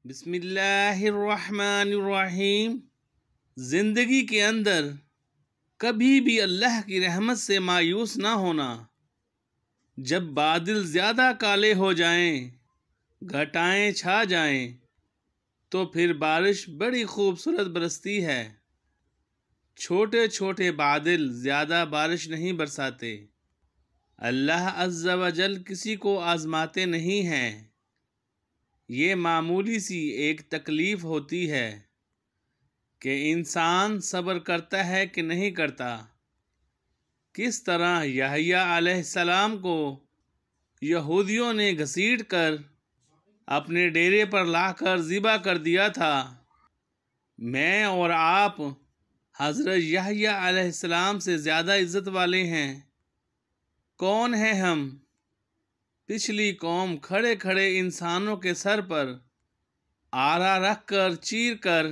بسم اللہ الرحمن الرحیم۔ زندگی کے اندر کبھی بھی اللہ کی رحمت سے مایوس نہ ہونا۔ جب بادل زیادہ کالے ہو جائیں، گھٹائیں چھا جائیں، تو پھر بارش بڑی خوبصورت برستی ہے۔ چھوٹے چھوٹے بادل زیادہ بارش نہیں برساتے۔ اللہ عز و جل کسی کو آزماتے نہیں ہیں۔ یہ معمولی سی ایک تکلیف ہوتی ہے کہ انسان صبر کرتا ہے کہ نہیں کرتا۔ کس طرح یحییٰ علیہ السلام کو یہودیوں نے گھسیٹ کر اپنے ڈیرے پر لا کر ذبح کر دیا تھا، میں اور آپ حضرت یحییٰ علیہ السلام سے زیادہ عزت والے ہیں۔ کون ہیں ہم؟ پچھلی قوم کھڑے کھڑے انسانوں کے سر پر آرا رکھ کر چیر کر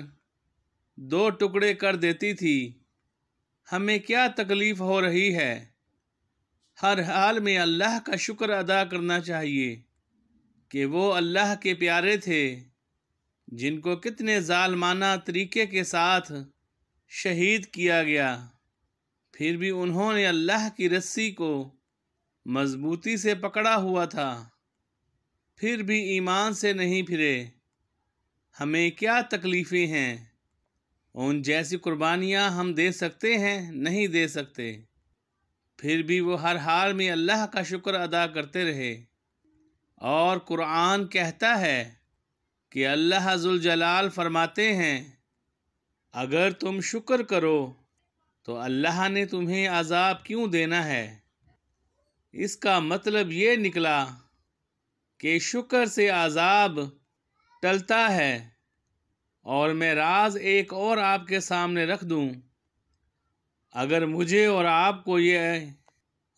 2 ٹکڑے کر دیتی تھی۔ ہمیں کیا تکلیف ہو رہی ہے؟ ہر حال میں اللہ کا شکر ادا کرنا چاہیے کہ وہ اللہ کے پیارے تھے جن کو کتنے ظالمانہ طریقے کے ساتھ شہید کیا گیا، پھر بھی انہوں نے اللہ کی رسی کو مضبوطی سے پکڑا ہوا تھا، پھر بھی ایمان سے نہیں پھرے۔ ہمیں کیا تکلیفیں ہیں؟ ان جیسی قربانیاں ہم دے سکتے ہیں؟ نہیں دے سکتے۔ پھر بھی وہ ہر حال میں اللہ کا شکر ادا کرتے رہے۔ اور قرآن کہتا ہے کہ اللہ ذوالجلال فرماتے ہیں، اگر تم شکر کرو تو اللہ نے تمہیں عذاب کیوں دینا ہے؟ اس کا مطلب یہ نکلا کہ شکر سے عذاب ٹلتا ہے۔ اور میں راز ایک اور آپ کے سامنے رکھ دوں، اگر مجھے اور آپ کو یہ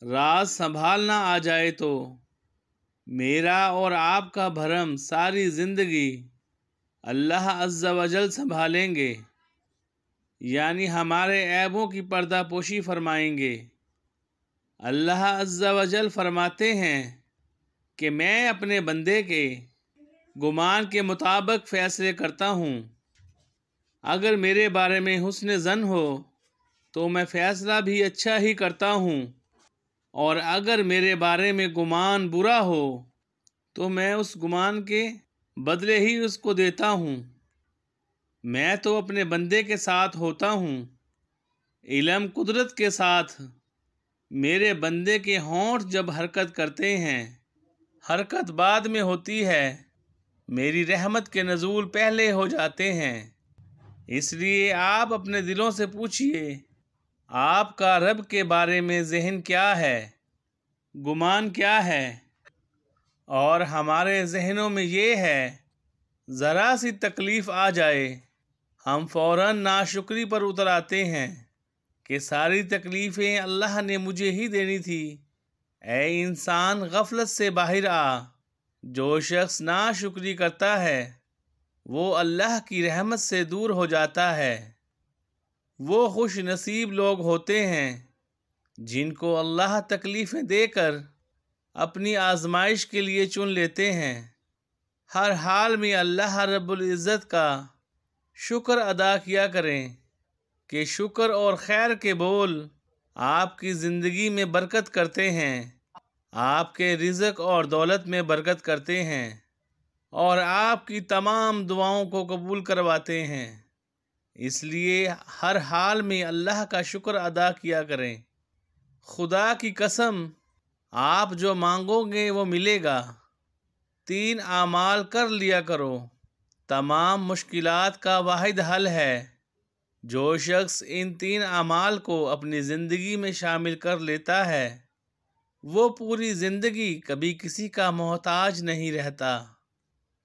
راز سنبھالنا آ جائے تو میرا اور آپ کا بھرم ساری زندگی اللہ عز و جل سنبھالیں گے، یعنی ہمارے عیبوں کی پردہ پوشی فرمائیں گے۔ اللہ عز و جل فرماتے ہیں کہ میں اپنے بندے کے گمان کے مطابق فیصلے کرتا ہوں۔ اگر میرے بارے میں حسن ظن ہو تو میں فیصلہ بھی اچھا ہی کرتا ہوں، اور اگر میرے بارے میں گمان برا ہو تو میں اس گمان کے بدلے ہی اس کو دیتا ہوں۔ میں تو اپنے بندے کے ساتھ ہوتا ہوں، علم قدرت کے ساتھ۔ میرے بندے کے ہونٹ جب حرکت کرتے ہیں، حرکت بعد میں ہوتی ہے، میری رحمت کے نزول پہلے ہو جاتے ہیں۔ اس لیے آپ اپنے دلوں سے پوچھئے، آپ کا رب کے بارے میں ذہن کیا ہے، گمان کیا ہے؟ اور ہمارے ذہنوں میں یہ ہے، ذرا سی تکلیف آ جائے ہم فوراً ناشکری پر اتر آتے ہیں کہ ساری تکلیفیں اللہ نے مجھے ہی دینی تھی۔ اے انسان، غفلت سے باہر آ۔ جو شخص ناشکری کرتا ہے وہ اللہ کی رحمت سے دور ہو جاتا ہے۔ وہ خوش نصیب لوگ ہوتے ہیں جن کو اللہ تکلیفیں دے کر اپنی آزمائش کے لیے چن لیتے ہیں۔ ہر حال میں اللہ رب العزت کا شکر ادا کیا کریں کہ شکر اور خیر کے بول آپ کی زندگی میں برکت کرتے ہیں، آپ کے رزق اور دولت میں برکت کرتے ہیں، اور آپ کی تمام دعاؤں کو قبول کرواتے ہیں۔ اس لیے ہر حال میں اللہ کا شکر ادا کیا کریں۔ خدا کی قسم، آپ جو مانگو گے وہ ملے گا۔ 3 اعمال کر لیا کرو، تمام مشکلات کا واحد حل ہے۔ جو شخص ان 3 اعمال کو اپنی زندگی میں شامل کر لیتا ہے وہ پوری زندگی کبھی کسی کا محتاج نہیں رہتا،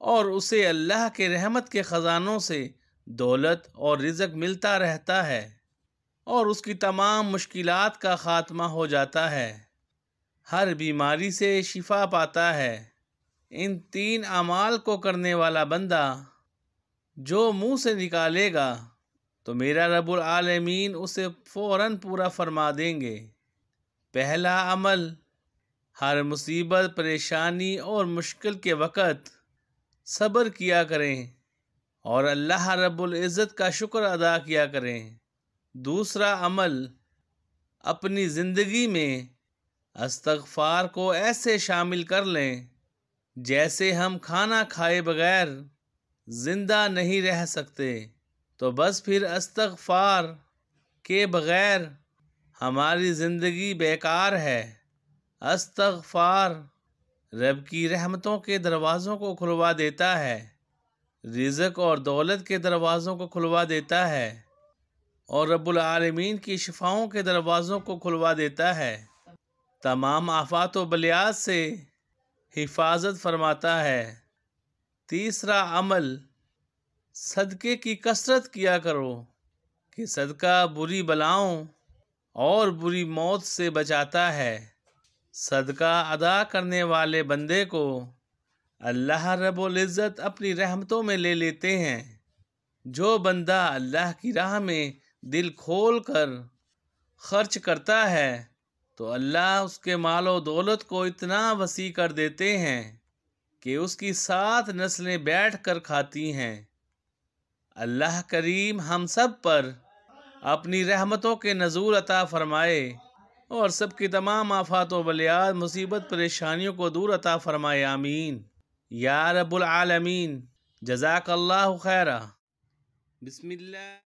اور اسے اللہ کے رحمت کے خزانوں سے دولت اور رزق ملتا رہتا ہے، اور اس کی تمام مشکلات کا خاتمہ ہو جاتا ہے، ہر بیماری سے شفا پاتا ہے۔ ان 3 اعمال کو کرنے والا بندہ جو منہ سے نکالے گا تو میرا رب العالمین اسے فوراً پورا فرما دیں گے۔ پہلا عمل، ہر مصیبت، پریشانی اور مشکل کے وقت صبر کیا کریں اور اللہ رب العزت کا شکر ادا کیا کریں۔ دوسرا عمل، اپنی زندگی میں استغفار کو ایسے شامل کر لیں جیسے ہم کھانا کھائے بغیر زندہ نہیں رہ سکتے، تو بس پھر استغفار کے بغیر ہماری زندگی بیکار ہے۔ استغفار رب کی رحمتوں کے دروازوں کو کھلوا دیتا ہے، رزق اور دولت کے دروازوں کو کھلوا دیتا ہے، اور رب العالمین کی شفاؤں کے دروازوں کو کھلوا دیتا ہے، تمام آفات و بلیات سے حفاظت فرماتا ہے۔ تیسرا عمل، صدقے کی کثرت کیا کرو کہ صدقہ بری بلاؤں اور بری موت سے بچاتا ہے۔ صدقہ ادا کرنے والے بندے کو اللہ رب العزت اپنی رحمتوں میں لے لیتے ہیں۔ جو بندہ اللہ کی راہ میں دل کھول کر خرچ کرتا ہے تو اللہ اس کے مال و دولت کو اتنا وسیع کر دیتے ہیں کہ اس کی 7 نسلیں بیٹھ کر کھاتی ہیں۔ اللہ کریم ہم سب پر اپنی رحمتوں کے نزول عطا فرمائے اور سب کی تمام آفات و بلیات، مصیبت، پریشانیوں کو دور عطا فرمائے، آمین یا رب العالمین۔ جزاک اللہ خیرہ۔ بسم اللہ۔